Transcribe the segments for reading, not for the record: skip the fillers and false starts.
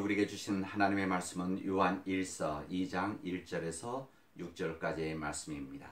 우리에게 주신 하나님의 말씀은 요한 1서 2장 1절에서 6절까지의 말씀입니다.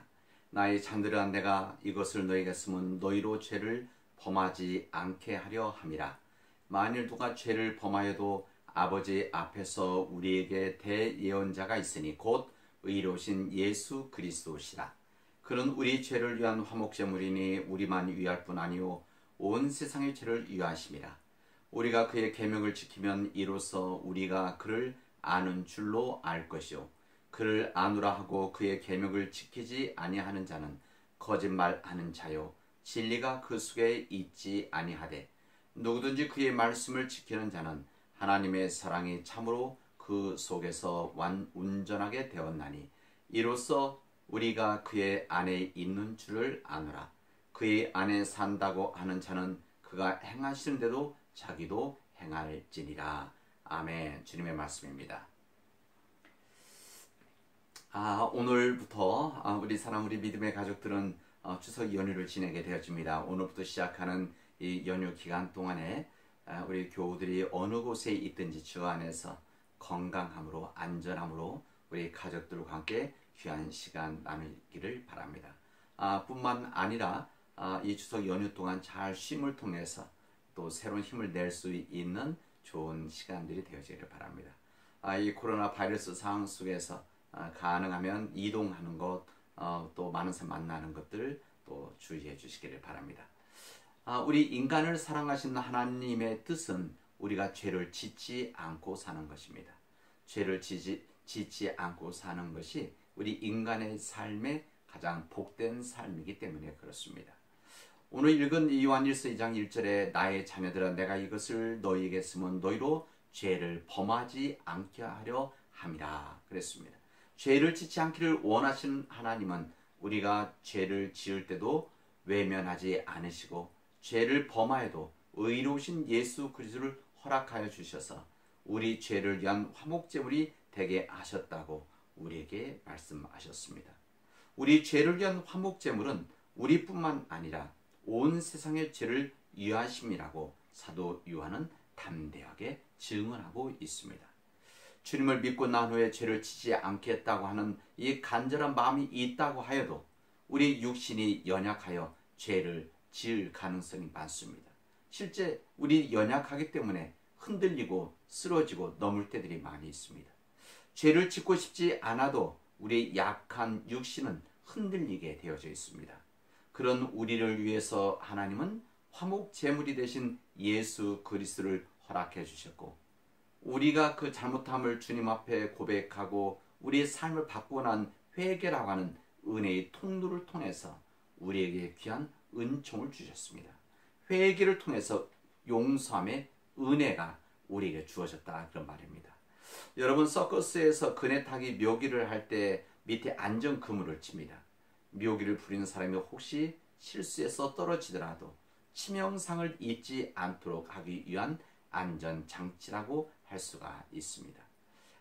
나의 잔들아 내가 이것을 너희에게 쓰면 너희로 죄를 범하지 않게 하려 함이라. 만일 누가 죄를 범하여도 아버지 앞에서 우리에게 대예언자가 있으니 곧 의로우신 예수 그리스도시라. 그는 우리 죄를 위한 화목제물이니 우리만 위할 뿐 아니요 온 세상의 죄를 위하심이라. 우리가 그의 계명을 지키면 이로써 우리가 그를 아는 줄로 알 것이요 그를 아노라 하고 그의 계명을 지키지 아니하는 자는 거짓말하는 자요 진리가 그 속에 있지 아니하되 누구든지 그의 말씀을 지키는 자는 하나님의 사랑이 참으로 그 속에서 온전하게 되었나니 이로써 우리가 그의 안에 있는 줄을 아노라. 그의 안에 산다고 하는 자는 그가 행하시는 대로 자기도 행할지니라. 아멘. 주님의 말씀입니다. 오늘부터 우리 믿음의 가족들은 추석 연휴를 지내게 되었습니다. 오늘부터 시작하는 이 연휴 기간 동안에 우리 교우들이 어느 곳에 있든지 주 안에서 건강함으로 안전함으로 우리 가족들과 함께 귀한 시간 나누기를 바랍니다. 뿐만 아니라 이 추석 연휴 동안 잘 쉼을 통해서 또 새로운 힘을 낼 수 있는 좋은 시간들이 되어지기를 바랍니다. 이 코로나 바이러스 상황 속에서 가능하면 이동하는 것, 또 많은 사람 만나는 것들 또 주의해 주시기를 바랍니다. 우리 인간을 사랑하시는 하나님의 뜻은 우리가 죄를 짓지 않고 사는 것입니다. 죄를 짓지 않고 사는 것이 우리 인간의 삶의 가장 복된 삶이기 때문에 그렇습니다. 오늘 읽은 요한일서 2장 1절에 나의 자녀들아 내가 이것을 너희에게 쓰면 너희로 죄를 범하지 않게 하려 함이라 그랬습니다. 죄를 짓지 않기를 원하시는 하나님은 우리가 죄를 지을 때도 외면하지 않으시고 죄를 범하여도 의로우신 예수 그리스도를 허락하여 주셔서 우리 죄를 위한 화목제물이 되게 하셨다고 우리에게 말씀하셨습니다. 우리 죄를 위한 화목제물은 우리뿐만 아니라 온 세상의 죄를 위하심이라고 사도 요한은 담대하게 증언하고 있습니다. 주님을 믿고 난 후에 죄를 지지 않겠다고 하는 이 간절한 마음이 있다고 하여도 우리 육신이 연약하여 죄를 지을 가능성이 많습니다. 실제 우리 연약하기 때문에 흔들리고 쓰러지고 넘을 때들이 많이 있습니다. 죄를 짓고 싶지 않아도 우리 약한 육신은 흔들리게 되어져 있습니다. 그런 우리를 위해서 하나님은 화목 제물이 되신 예수 그리스도를 허락해 주셨고 우리가 그 잘못함을 주님 앞에 고백하고 우리의 삶을 바꾸고 난 회개라고 하는 은혜의 통로를 통해서 우리에게 귀한 은총을 주셨습니다. 회개를 통해서 용서함의 은혜가 우리에게 주어졌다 그런 말입니다. 여러분 서커스에서 그네 타기 묘기를 할 때 밑에 안전 그물을 칩니다. 묘기를 부리는 사람이 혹시 실수해서 떨어지더라도 치명상을 입지 않도록 하기 위한 안전장치라고 할 수가 있습니다.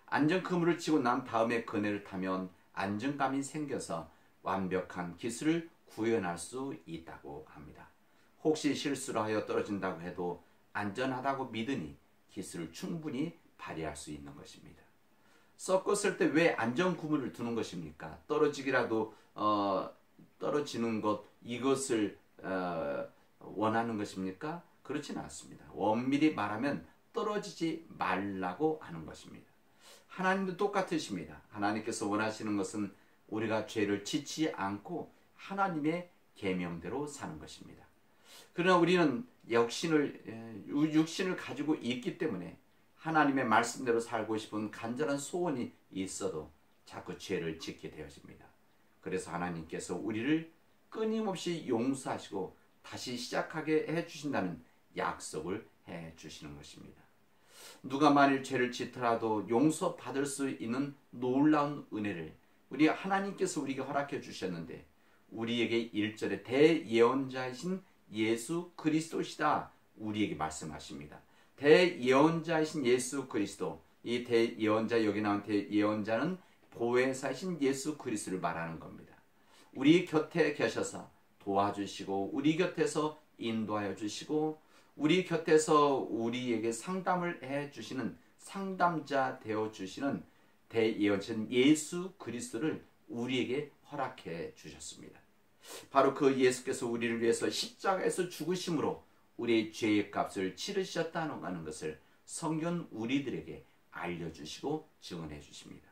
안전그물을 치고 난 다음에 그네를 타면 안정감이 생겨서 완벽한 기술을 구현할 수 있다고 합니다. 혹시 실수를 하여 떨어진다고 해도 안전하다고 믿으니 기술을 충분히 발휘할 수 있는 것입니다. 섞었을 때 왜 안전그물을 두는 것입니까? 떨어지기라도 떨어지는 것 이것을 원하는 것입니까? 그렇지는 않습니다. 엄밀히 말하면 떨어지지 말라고 하는 것입니다. 하나님도 똑같으십니다. 하나님께서 원하시는 것은 우리가 죄를 짓지 않고 하나님의 계명대로 사는 것입니다. 그러나 우리는 육신을 가지고 있기 때문에 하나님의 말씀대로 살고 싶은 간절한 소원이 있어도 자꾸 죄를 짓게 되어집니다. 그래서 하나님께서 우리를 끊임없이 용서하시고 다시 시작하게 해주신다는 약속을 해주시는 것입니다. 누가 만일 죄를 짓더라도 용서받을 수 있는 놀라운 은혜를 우리 하나님께서 우리에게 허락해 주셨는데 우리에게 1절에 대예언자이신 예수 그리스도시다 우리에게 말씀하십니다. 대예언자이신 예수 그리스도, 이 대예언자 여기 나온 대예언자는 보혜사이신 예수 그리스도를 말하는 겁니다. 우리 곁에 계셔서 도와주시고 우리 곁에서 인도하여 주시고 우리 곁에서 우리에게 상담을 해주시는 상담자 되어 주시는 대예언자인 예수 그리스도를 우리에게 허락해 주셨습니다. 바로 그 예수께서 우리를 위해서 십자가에서 죽으심으로 우리의 죄의 값을 치르셨다는 것을 성경 우리들에게 알려주시고 증언해 주십니다.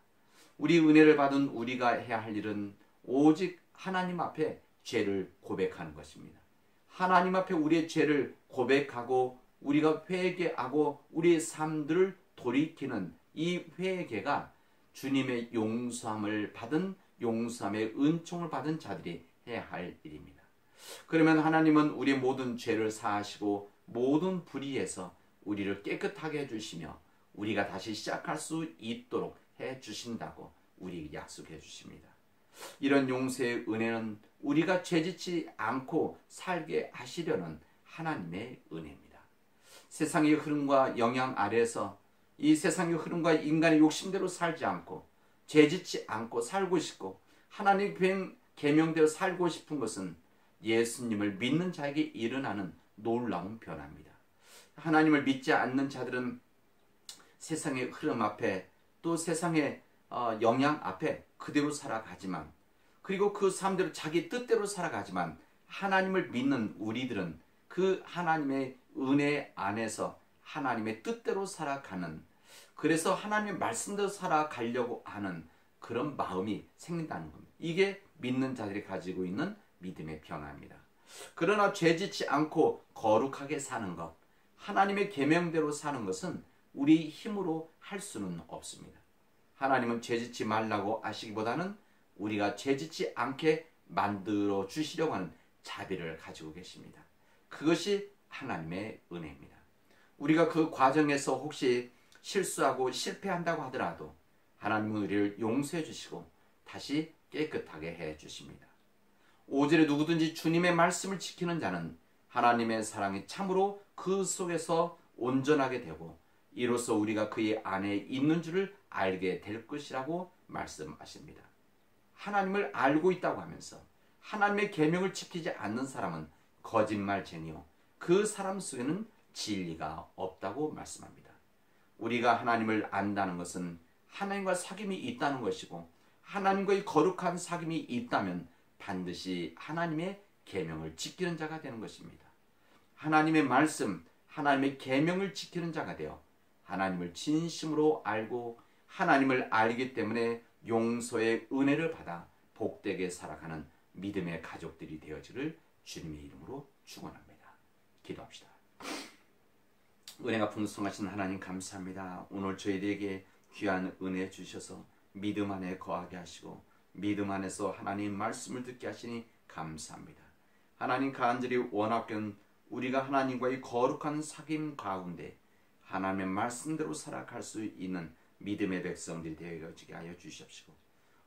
우리 은혜를 받은 우리가 해야 할 일은 오직 하나님 앞에 죄를 고백하는 것입니다. 하나님 앞에 우리의 죄를 고백하고 우리가 회개하고 우리의 삶들을 돌이키는 이 회개가 주님의 용서함을 받은 용서함의 은총을 받은 자들이 해야 할 일입니다. 그러면 하나님은 우리의 모든 죄를 사하시고 모든 불의에서 우리를 깨끗하게 해주시며 우리가 다시 시작할 수 있도록 해주신다고 우리에게 약속해 주십니다. 이런 용서의 은혜는 우리가 죄짓지 않고 살게 하시려는 하나님의 은혜입니다. 세상의 흐름과 영향 아래서 이 세상의 흐름과 인간의 욕심대로 살지 않고 죄짓지 않고 살고 싶고 하나님 계명대로 살고 싶은 것은 예수님을 믿는 자에게 일어나는 놀라운 변화입니다. 하나님을 믿지 않는 자들은 세상의 흐름 앞에 또 세상의 영향 앞에 그대로 살아가지만 그리고 그 삶대로 자기 뜻대로 살아가지만 하나님을 믿는 우리들은 그 하나님의 은혜 안에서 하나님의 뜻대로 살아가는 그래서 하나님의 말씀대로 살아가려고 하는 그런 마음이 생긴다는 겁니다. 이게 믿는 자들이 가지고 있는 믿음의 변화입니다. 그러나 죄짓지 않고 거룩하게 사는 것, 하나님의 계명대로 사는 것은 우리 힘으로 할 수는 없습니다. 하나님은 죄짓지 말라고 하시기보다는 우리가 죄짓지 않게 만들어 주시려고 하는 자비를 가지고 계십니다. 그것이 하나님의 은혜입니다. 우리가 그 과정에서 혹시 실수하고 실패한다고 하더라도 하나님은 우리를 용서해 주시고 다시 깨끗하게 해 주십니다. 5절에 누구든지 주님의 말씀을 지키는 자는 하나님의 사랑이 참으로 그 속에서 온전하게 되고 이로써 우리가 그의 안에 있는 줄을 알게 될 것이라고 말씀하십니다. 하나님을 알고 있다고 하면서 하나님의 계명을 지키지 않는 사람은 거짓말쟁이요 그 사람 속에는 진리가 없다고 말씀합니다. 우리가 하나님을 안다는 것은 하나님과 사귐이 있다는 것이고 하나님과의 거룩한 사귐이 있다면 반드시 하나님의 계명을 지키는 자가 되는 것입니다. 하나님의 말씀, 하나님의 계명을 지키는 자가 되어 하나님을 진심으로 알고 하나님을 알기 때문에 용서의 은혜를 받아 복되게 살아가는 믿음의 가족들이 되어지를 주님의 이름으로 축원합니다. 기도합시다. 은혜가 풍성하신 하나님 감사합니다. 오늘 저희들에게 귀한 은혜 주셔서 믿음 안에 거하게 하시고 믿음 안에서 하나님 말씀을 듣게 하시니 감사합니다. 하나님 간절히 원하건 우리가 하나님과의 거룩한 사귐 가운데 하나님의 말씀대로 살아갈 수 있는 믿음의 백성들이 되어지게 하여 주시옵시고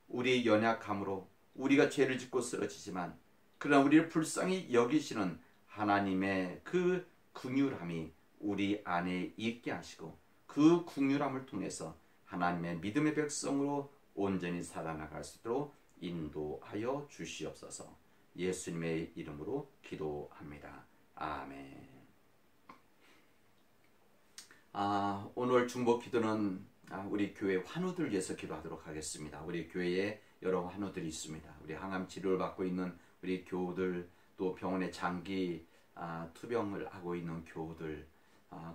우리의 연약함으로 우리가 죄를 짓고 쓰러지지만 그러나 우리를 불쌍히 여기시는 하나님의 그 긍휼함이 우리 안에 있게 하시고 그 긍휼함을 통해서 하나님의 믿음의 백성으로 온전히 살아나갈 수 있도록 인도하여 주시옵소서. 예수님의 이름으로 기도합니다. 아멘. 오늘 중보 기도는 우리 교회 환우들 위해서 기도하도록 하겠습니다. 우리 교회에 여러 환우들이 있습니다. 우리 항암 치료를 받고 있는 우리 교우들, 또 병원에 장기 투병을 하고 있는 교우들,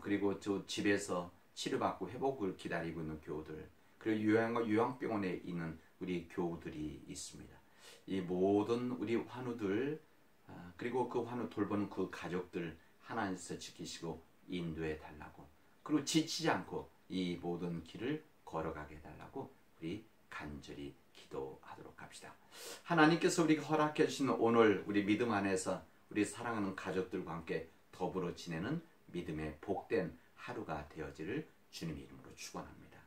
그리고 저 집에서 치료받고 회복을 기다리고 있는 교우들, 그리고 요양병원에 있는 우리 교우들이 있습니다. 이 모든 우리 환우들, 그리고 그 환우 돌보는 그 가족들 하나님께서 지키시고 인도해 달라고, 그리고 지치지 않고 이 모든 길을 걸어가게 해달라고 우리 간절히 기도하도록 합시다. 하나님께서 우리가 허락해 주시는 오늘 우리 믿음 안에서 우리 사랑하는 가족들과 함께 더불어 지내는 믿음의 복된 하루가 되어지를 주님의 이름으로 축원합니다.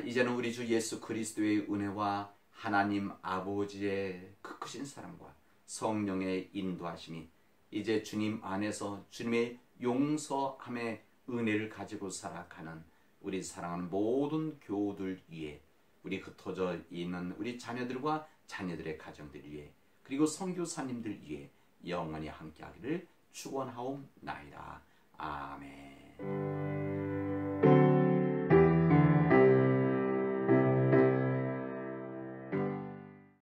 이제는 우리 주 예수 그리스도의 은혜와 하나님 아버지의 그 크신 사랑과 성령의 인도하심이 이제 주님 안에서 주님의 용서함의 은혜를 가지고 살아가는 우리 사랑하는 모든 교우들 위에, 우리 흩어져 있는 우리 자녀들과 자녀들의 가정들 위에, 그리고 선교사님들 위에 영원히 함께하기를 축원하옵나이다. 아멘.